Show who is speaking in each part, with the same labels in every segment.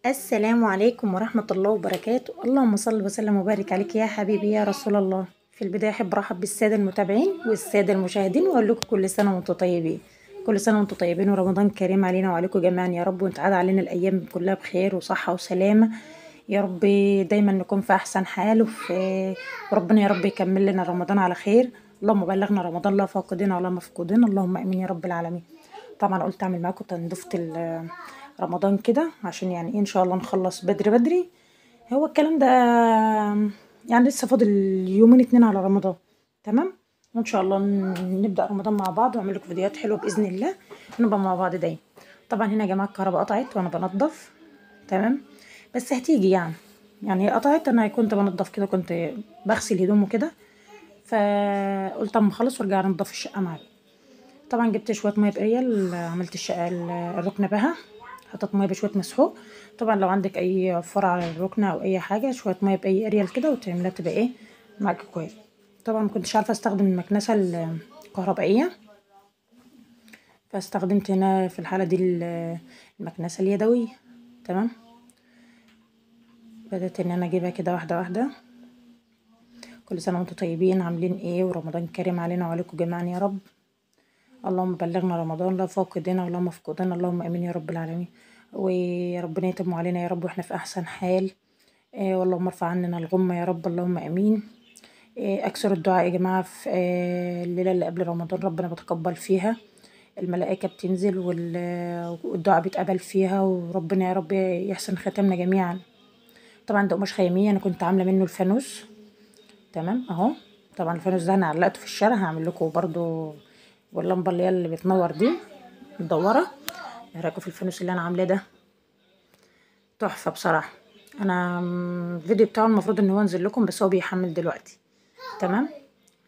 Speaker 1: السلام عليكم ورحمة الله وبركاته. اللهم صل وسلم وبارك عليك يا حبيبي يا رسول الله. في البداية أحب أرحب بالسادة المتابعين والسادة المشاهدين وأقول لكم كل سنة وأنتم طيبين. كل سنة وأنتم طيبين ورمضان كريم علينا وعليكم جميعا يا رب، وتعاد علينا الأيام كلها بخير وصحة وسلامة يا رب. دايما نكون في أحسن حال وربنا يا رب يكمل لنا رمضان على خير. اللهم بلغنا رمضان لا فاقدين ولا مفقودين، اللهم آمين يا رب العالمين. طبعا قلت أعمل معاكم تنظيفة رمضان كده عشان يعني إيه ان شاء الله نخلص بدري بدري. هو الكلام ده يعني لسه فاضل يومين اتنين على رمضان. تمام. وان شاء الله نبدأ رمضان مع بعض واعمل لكم فيديوهات حلوة بإذن الله ونبقى مع بعض دايما. طبعا هنا يا جماعة الكهرباء قطعت وانا بنضف. تمام. بس هتيجي يعني هي قطعت، انا كنت بنضف كده، كنت بغسل هدوم وكده، فقلت اما اخلص وارجع انضف الشقة معايا. طبعا جبت شويه ميه باريال، عملت الشقه الركنه بها. حطيت ميه بشويه مسحوق. طبعا لو عندك اي فرع على الركنه او اي حاجه، شويه ميه باي اريال كده وتعملها تبقى ايه معاك كويس. طبعا مكنتش عارفه استخدم المكنسه الكهربائيه، فاستخدمت هنا في الحاله دي المكنسه اليدويه. تمام. بدأت ان انا اجيبها كده واحده واحده. كل سنه وانتم طيبين، عاملين ايه؟ ورمضان كريم علينا وعليكم جميعا يا رب. اللهم بلغنا رمضان لا فاقدين ولا مفقودين، اللهم امين يا رب العالمين. وربنا يتم علينا يا رب واحنا في احسن حال. واللهم ارفع عننا الغمة يا رب، اللهم امين. اكثر الدعاء يا جماعة في الليلة اللي قبل رمضان، ربنا بتقبل فيها. الملائكة بتنزل والدعاء بيتقبل فيها، وربنا يا رب يحسن ختامنا جميعا. طبعا ده قماش خيامية، انا كنت عاملة منه الفانوس. تمام اهو. طبعا الفانوس ده انا علقته في الشارع، هعمل لكم برضو واللمبه اللي هي اللي بتنور دي مدوره. ايه رايكم في الفانوس اللي انا عاملاه ده؟ تحفه بصراحه. انا الفيديو بتاعه المفروض ان هو ينزل لكم، بس هو بيحمل دلوقتي. تمام.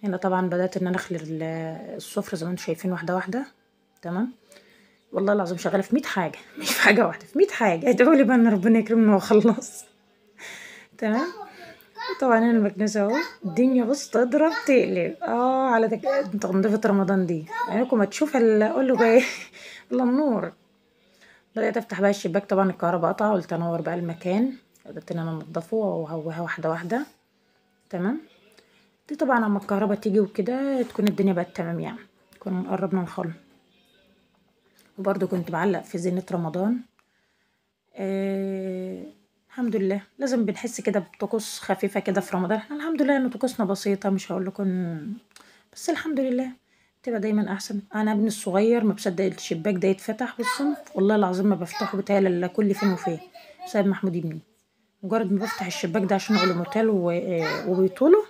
Speaker 1: هنا طبعا بدات ان انا اخلي السفره زي ما انتم شايفين واحده واحده. تمام. والله العظيم شغاله في 100 حاجه مش في حاجه واحده، في 100 حاجه. ادعوا لي بقى ان ربنا يكرمنا واخلص. تمام. طبعا انا المكنسه اهو، الدنيا بص تضرب تقلب على تنظيفة رمضان دي، عينكم ما تشوف اقول له بقى ايه الا النور. بدأت افتح بقى الشباك، طبعا الكهرباء قطع، قلت انور بقى المكان. بدأت ان انا انضفه وهوها واحدة واحدة. تمام. دي طبعا اما الكهرباء تيجي وكده تكون الدنيا بقت تمام، يعني كنا قربنا نخلص. وبرضه كنت بعلق في زينة رمضان. الحمد لله، لازم بنحس كده بطقوس خفيفة كده في رمضان. احنا الحمد لله ان طقوسنا بسيطة، مش هقول لكم بس الحمد لله تبقى دايما احسن. انا ابني الصغير ما بصدق الشباك ده يتفتح بالصمت، والله العظيم ما بفتحه، بتهيألي الا كل فين وفين بسبب محمود ابني. مجرد ما بفتح الشباك ده عشان اقول موتيل وبيطوله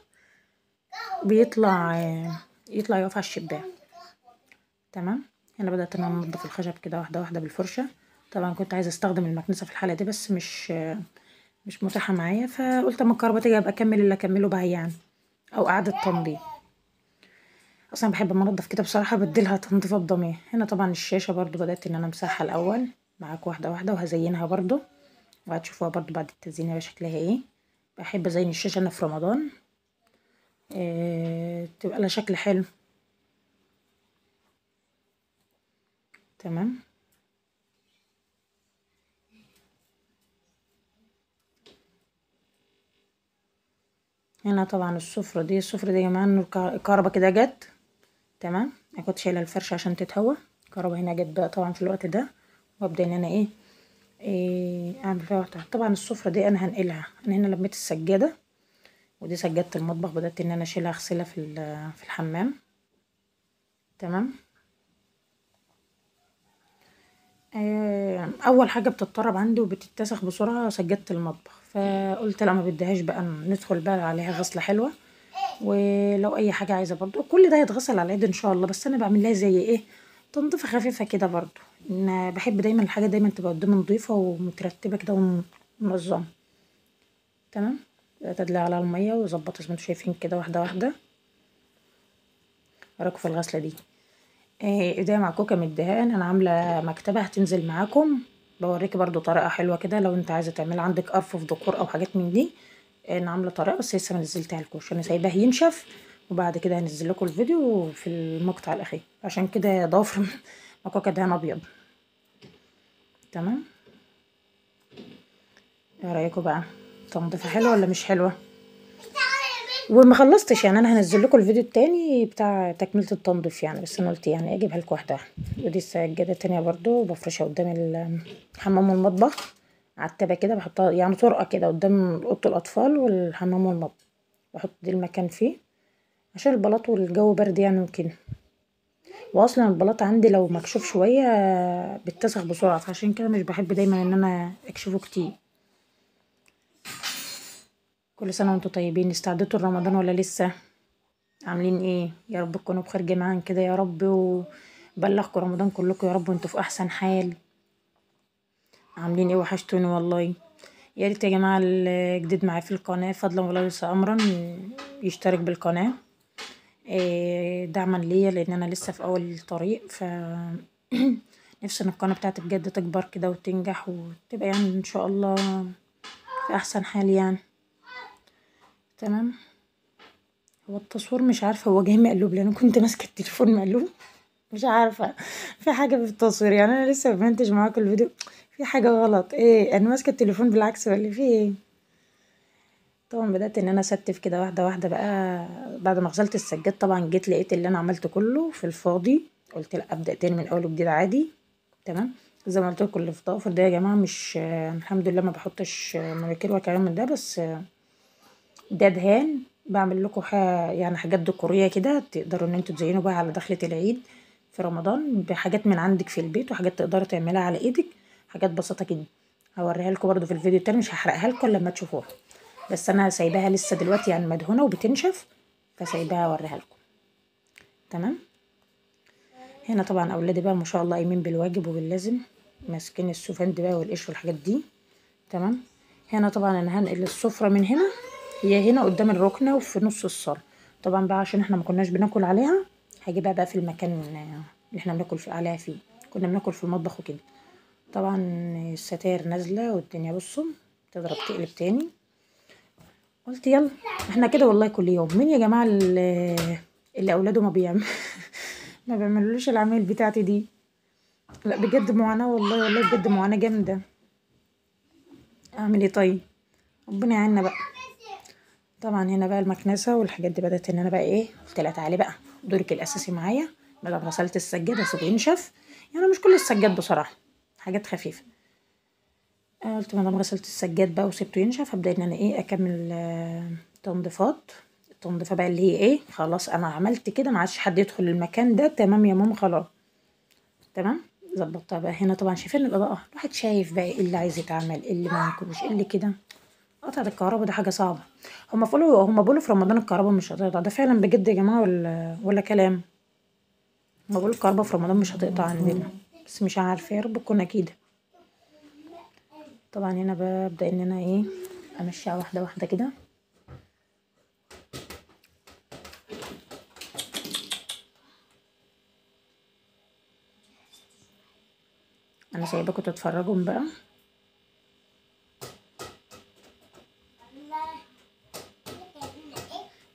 Speaker 1: بيطلع، يطلع يقف على الشباك. تمام. هنا بدأت ان انا انضف الخشب كده واحدة واحدة بالفرشة. طبعا كنت عايزة استخدم المكنسة في الحالة دي، بس مش متاحة معايا، فقلت اما الكهرباء تيجي ابقى اكمل اللي اكمله بقى يعني، او اعادة تنظيف. اصلا بحب اما انضف كده بصراحة بديلها تنظيفة بضمير. هنا طبعا الشاشة برضو بدأت ان انا امسحها الاول معاك واحدة واحدة، وهزينها برضو وهتشوفوها برضو بعد التزيين هيبقى شكلها ايه. بحب ازين الشاشة انا في رمضان، تبقى لها شكل حلو. تمام. هنا طبعا السفرة دي يا جماعة، إنه الكهرباء كده جت. تمام. انا كنت شايلة الفرشة عشان تتهوى. الكهرباء هنا جت بقى طبعا في الوقت ده، وابدأ ان انا اعمل فيها واحدة. طبعا السفرة دي انا هنقلها، انا هنا لميت السجادة، ودي سجادة المطبخ، بدأت ان انا اشيلها اغسلها في الحمام. تمام. اول حاجة بتتطرب عندي وبتتسخ بسرعة سجادة المطبخ، فقلت لا ما بديهاش بقى، ندخل بقى عليها غسلة حلوة. ولو اي حاجة عايزة برضو كل ده يتغسل على العيد ان شاء الله، بس انا بعمل لها زي ايه، تنظيفة خفيفة كده برضو. ان بحب دايما الحاجة دايما تبقى قدامي نظيفة ومترتبة كده ومنظمة. تمام. تدلي على المية وظبطها زي ما انتوا شايفين كده واحدة واحدة. اراكم في الغسلة دي. ايديا معكوكة من الدهان، انا عاملة مكتبة هتنزل معاكم. بوريكي برضو طريقة حلوة كده لو انت عايزة تعملي عندك ارفف ديكور او حاجات من دي. انا عاملة طريقة بس لسه ما نزلتها لكوش، انا سايباه ينشف وبعد كده هنزل لكم الفيديو في المقطع الاخير، عشان كده ضافر مكوكة دهان ابيض. تمام. ايه رايكم بقى؟ تنظيفه حلوه ولا مش حلوه؟ وما خلصتش يعني، انا هنزل لكم الفيديو التاني بتاع تكمله التنظيف يعني، بس انا قلت يعني اجيبها لكم واحده. ودي السجاده التانيه برضو بفرشها قدام الحمام والمطبخ، عتبه كده بحطها يعني طرقه كده قدام اوضه الاطفال والحمام والمطبخ، بحط دي المكان فيه عشان البلاط والجو برد يعني وكده. واصلا البلاط عندي لو مكشوف شويه بيتسخ بسرعه، فعشان كده مش بحب دايما ان انا اكشفه كتير. كل سنه وانتم طيبين. استعدتوا لرمضان ولا لسه؟ عاملين ايه؟ يا رب تكونوا بخير جميعا كده يا رب، وبلغكم رمضان كلكم يا رب وانتوا في احسن حال. عاملين ايه؟ وحشتوني والله. يا ريت يا جماعه الجديد معايا في القناه فضلا وليس امرا يشترك بالقناه، دعما ليا لان انا لسه في اول الطريق. ف نفسي ان القناه بتاعتي بجد تكبر كده وتنجح وتبقى يعني ان شاء الله في احسن حال يعني. تمام. هو التصوير مش عارفه هو جاي مقلوب لان كنت ماسكه التليفون مقلوب، مش عارفه في حاجه في التصوير يعني، انا لسه بمنتج معاكم الفيديو في حاجه غلط. ايه انا ماسكه التليفون بالعكس ولا في ايه؟ طبعا بدات ان انا استف كده واحده واحده بقى. بعد ما غسلت السجاد طبعا جيت لقيت اللي انا عملته كله في الفاضي، قلت لا ابدا تاني من اول وجديد عادي. تمام. زي ما قلت لكم اللي في الضوافر ده يا جماعه مش الحمد لله ما بحطش مانيكير وكلام من ده، بس ده دهان بعمل لكم يعني حاجات ديكوريه كده تقدروا ان انتوا تزينوا بقى على دخلة العيد في رمضان بحاجات من عندك في البيت، وحاجات تقدروا تعملها على ايدك، حاجات بسيطه كده. هوريها لكم برده في الفيديو التاني، مش هحرقها لكم لما تشوفوها، بس انا سايباها لسه دلوقتي يعني مدهونه وبتنشف، فسايباها اوريها لكم. تمام. هنا طبعا اولادي بقى ما شاء الله قايمين بالواجب وباللازم، ماسكين السفند بقى والقش والحاجات دي. تمام. هنا طبعا انا هنقل السفره من هنا، هي هنا قدام الركنه وفي نص الصاله. طبعا بقى عشان احنا ما كناش بناكل عليها هجيبها بقى في المكان اللي احنا بناكل عليها فيه، كنا بناكل في المطبخ وكده. طبعا الستاير نازله والدنيا بصوا تضرب تقلب تاني. قلت يلا احنا كده والله كل يوم. مين يا جماعه اللي اولاده ما بيعمل ما بيعملوش العمايل بتاعتي دي؟ لا بجد معاناه والله، والله بجد معاناه جامده. اعمل ايه طيب؟ ربنا يعيننا بقى. طبعا هنا بقى المكنسه والحاجات دي بدات ان انا بقى ايه، قلت لها تعالي بقى دورك الاساسي معايا. بعد ما غسلت السجاد اسيبه ينشف، يعني مش كل السجاد بصراحه، حاجات خفيفه. قلت ما دام غسلت السجاد بقى وسبته ينشف هبدا ان انا ايه اكمل تنظيفات. التنظيفه بقى اللي هي ايه، خلاص انا عملت كده ما عادش حد يدخل المكان ده، تمام يا ماما خلاص. تمام. ظبطتها بقى هنا طبعا شايفين الاضاءه، الواحد شايف بقى ايه اللي عايز يتعمل ايه اللي ما يكونش ايه اللي كده. قطعة الكهرباء ده حاجة صعبة. هما بيقولوا في رمضان الكهرباء مش هتقطع، ده فعلا بجد يا جماعة ولا كلام؟ هما بيقولوا الكهرباء في رمضان مش هتقطع عندنا، بس مش عارفة، يا رب تكون أكيد. طبعا هنا ببدأ ان انا ايه امشيها واحدة واحدة كده. انا سايباكم تتفرجوا بقى.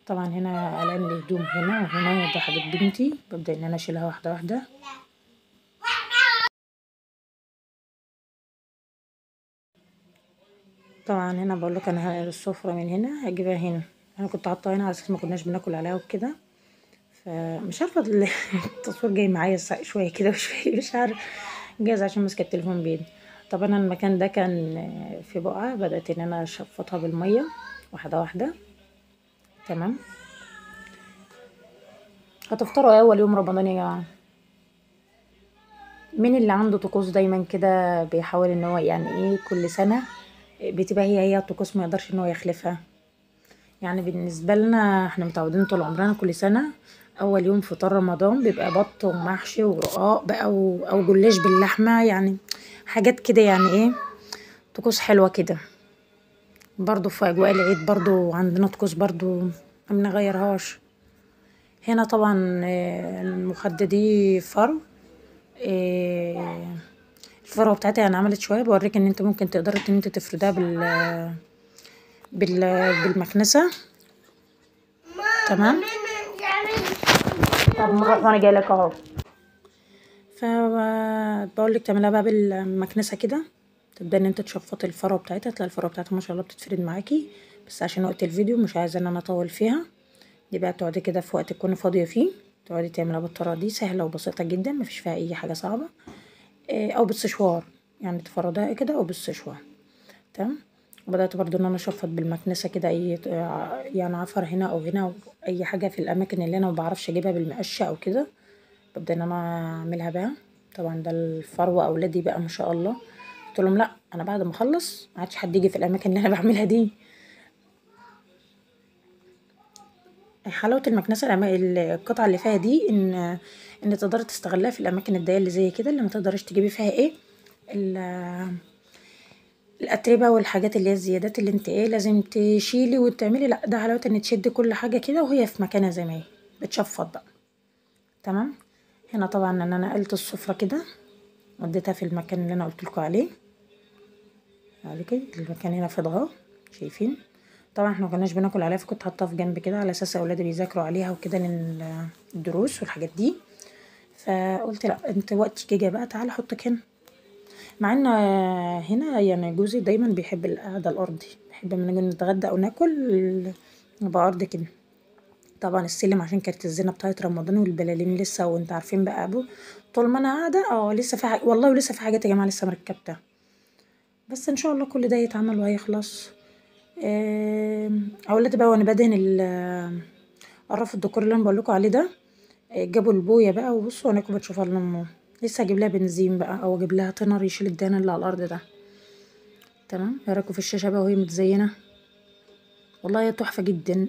Speaker 1: طبعا هنا قلم الهدوم هنا وهنا، ده حاجة بنتي ببدأ ان انا اشيلها واحدة واحدة. طبعا هنا بقول لك انا هنقل السفرة من هنا هجيبها هنا، انا كنت حاطاها هنا على اساس ما كناش بناكل عليها وكده، فمش عارفة التصوير جاي معايا شوية كده وشوية مش عارف، جايز عشان ماسكة التليفون بيدي. طبعا انا المكان ده كان في بقعة بدأت ان انا اشفطها بالمية واحدة واحدة. تمام. هتفطروا ايه اول يوم رمضان يا جماعة؟ مين اللي عنده طقوس دايما كده بيحاول ان هو يعني ايه كل سنة بتبقى هي الطقوس ما يقدرش ان هو يخلفها؟ يعني بالنسبة لنا احنا متعودين طول عمرنا كل سنة اول يوم فطار رمضان بيبقى بط ومحشي ورقاق بقى او جلاش باللحمة، يعني حاجات كده يعني ايه طقوس حلوة كده. برضو في اجواء العيد برضو عندنا طقوس برضو ما بنغيرهاش. هنا طبعا المخدة دي فرو، الفروة بتاعتها انا عملت شوية بوريك ان انت ممكن تقدري ان انت تفردها بالمكنسة. تمام. طب نروح وانا جاي لك اهو. فبقول لك تعملها بقى بالمكنسة كده. تبدأ ان انت تشفطي الفروة بتاعتها، تلاقي الفروة بتاعتها ما شاء الله بتتفرد معاكي. بس عشان وقت الفيديو مش عايزة ان انا اطول فيها. دي بقى تقعدي كده في وقت تكوني فاضية فيه تقعدي تعمليها بالطريقة دي، سهلة وبسيطة جدا، مفيش فيها اي حاجة صعبة. او بالسشوار، يعني تفردها كده او بالسشوار. تمام. وبدأت برضو ان انا اشفط بالمكنسة كده اي يعني عفر هنا او هنا او اي حاجة في الاماكن اللي انا مبعرفش اجيبها بالمقشة او كده، ببدأ ان انا اعملها بقى. طبعا ده الفروة اولادي بقى ما شاء الله. قلت لهم لا، انا بعد ما اخلص ما عادش حد يجي في الاماكن اللي انا بعملها دي. حلاوه المكنسه القطعه اللي فيها دي ان تقدري تستغلها في الاماكن الضيقه اللي زي كده، اللي ما تقدريش تجيبي فيها ايه الاتربه والحاجات اللي هي الزيادات اللي انت ايه لازم تشيلي وتعملي. لا، ده حلاوه ان تشدي كل حاجه كده وهي في مكانها زي ما هي بتشفط بقى. تمام. هنا طبعا ان انا نقلت السفره كده وديتها في المكان اللي انا قلت لكم عليه. كده المكان هنا فاضي اهو، شايفين. طبعا احنا مكناش بناكل عليها، فكنت حاطاها في جنب كده على اساس اولادي بيذاكروا عليها وكده للدروس والحاجات دي. فقلت لا، انت وقتك جه بقى تعالى حطك هنا. مع ان هنا يعني جوزي دايما بيحب القعده الارضي، بيحب لما نيجي نتغدى او ناكل نبقى ارض كده. طبعا السلم عشان كانت الزينه بتاعت رمضان والبلالين لسه، وانت عارفين بقى ابو طول ما انا قاعده لسه في حاجه والله، ولسه في حاجات يا جماعه لسه مركبتها. بس ان شاء الله كل ده يتعمل وهيخلص. اولادي بقى وانا بدهن قرف الديكور اللي انا بقولكوا عليه ده. جابوا البويه بقى، وبصوا انا كنت بتشوفها لهم. لسه هجيب لها بنزين بقى او اجيب لها تنر يشيل الدهان اللي على الارض ده. تمام. ايه رايكم في الشاشه بقى وهي متزينه؟ والله هي تحفه جدا.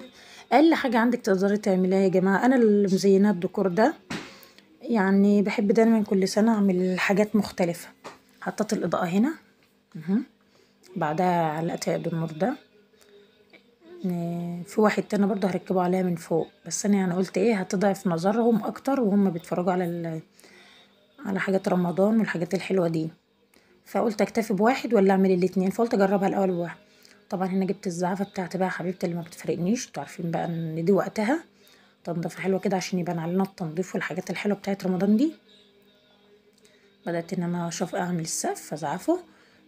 Speaker 1: اقل حاجه عندك تقدري تعمليها يا جماعه. انا اللي مزينه الديكور ده، يعني بحب دايما كل سنه اعمل حاجات مختلفه. حطيت الاضاءه هنا. بعدها علقت عقد النور ده. في واحد تاني برضه هركبه عليها من فوق، بس انا يعني قلت ايه هتضعف نظرهم اكتر وهم بيتفرجوا على حاجات رمضان والحاجات الحلوه دي. فقلت اكتفي بواحد ولا اعمل الاتنين، فقلت اجربها الاول بواحد. طبعا هنا جبت الزعافه بتاعتي بقى حبيبتي اللي ما بتفرقنيش، انتوا عارفين بقى ان دي وقتها تنظيفه حلوه كده عشان يبان علينا التنظيف والحاجات الحلوه بتاعت رمضان دي. بدات ان انا اشوف اعمل السقف ازعفه.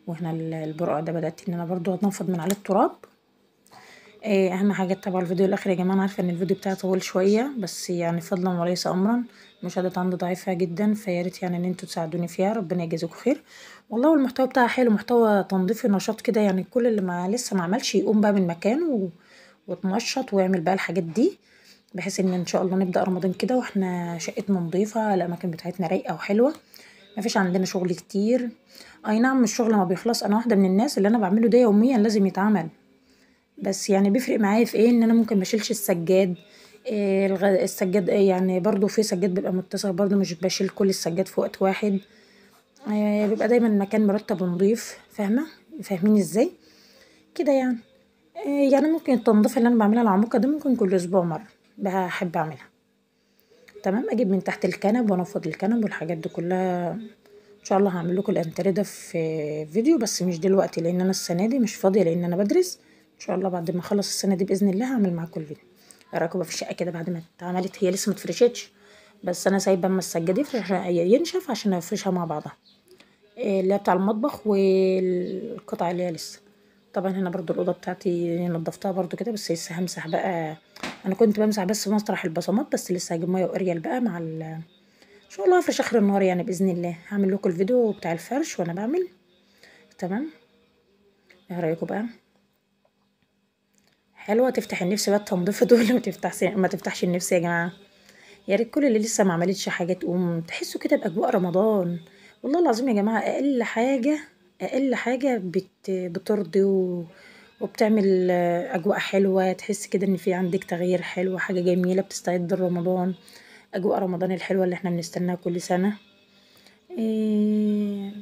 Speaker 1: وهنا البرقع ده بدات ان انا برضو انفض من عليه التراب. اهم حاجه تتابعوا الفيديو الاخر يا جماعه. انا عارفه ان الفيديو بتاعي طويل شويه، بس يعني فضلا وليس امرا. المشاهدات عندي ضعيفه جدا، فياريت يعني ان انتوا تساعدوني فيها، ربنا يجازيكم خير. والله والمحتوى بتاعها حلو، محتوى تنظيفي نشاط كده، يعني كل اللي ما لسه ما عملش يقوم بقى من مكانه وتنشط ويعمل بقى الحاجات دي، بحيث ان شاء الله نبدا رمضان كده واحنا شقتنا نظيفه، الاماكن بتاعتنا رايقه وحلوه، مفيش عندنا شغل كتير. اي نعم الشغل ما بيخلص، انا واحده من الناس اللي انا بعمله ده يوميا لازم يتعمل. بس يعني بيفرق معايا في ايه ان انا ممكن مشيلش السجاد. السجاد يعني برضو في سجاد بيبقى متسخ، برضو مش بشيل كل السجاد في وقت واحد. بيبقى دايما المكان مرتب ونضيف، فاهمين ازاي كده يعني. يعني ممكن التنظيف اللي انا بعملها العميقه ده ممكن كل اسبوع مره بحب اعملها. تمام. اجيب من تحت الكنب وانفض الكنب والحاجات دي كلها. ان شاء الله هعمل لكم الانتريه ده في فيديو، بس مش دلوقتي لان انا السنه دي مش فاضيه لان انا بدرس. ان شاء الله بعد ما اخلص السنه دي باذن الله هعمل معاكم الفيديو. ايه رايكم بقى في الشقه كده بعد ما اتعملت؟ هي لسه ما اتفرشتش، بس انا سايبه اما السجاد ينشف عشان افرشها مع بعضها. اللي هي بتاع المطبخ والقطع اللي هي لسه. طبعا هنا برضو الاوضه بتاعتي نضفتها برضو كده، بس لسه همسح بقى. انا كنت بمسح بس في مسطح البصمات، بس لسه هجيب ميه واريال بقى مع ان شاء الله هفرش اخر النهار يعني باذن الله. هعمل لكم الفيديو بتاع الفرش وانا بعمل. تمام. ايه رايكم بقى؟ حلوه تفتح النفس بقى التنظيف دول ما تفتحش النفس يا جماعه. يا ريت كل اللي لسه ما عملتش حاجه تقوم تحسوا كده باجواء رمضان. والله العظيم يا جماعه اقل حاجه بترضي وبتعمل اجواء حلوه، تحس كده ان في عندك تغيير حلو، حاجه جميله بتستعد لرمضان. اجواء رمضان الحلوه اللي احنا بنستناها كل سنه. إيه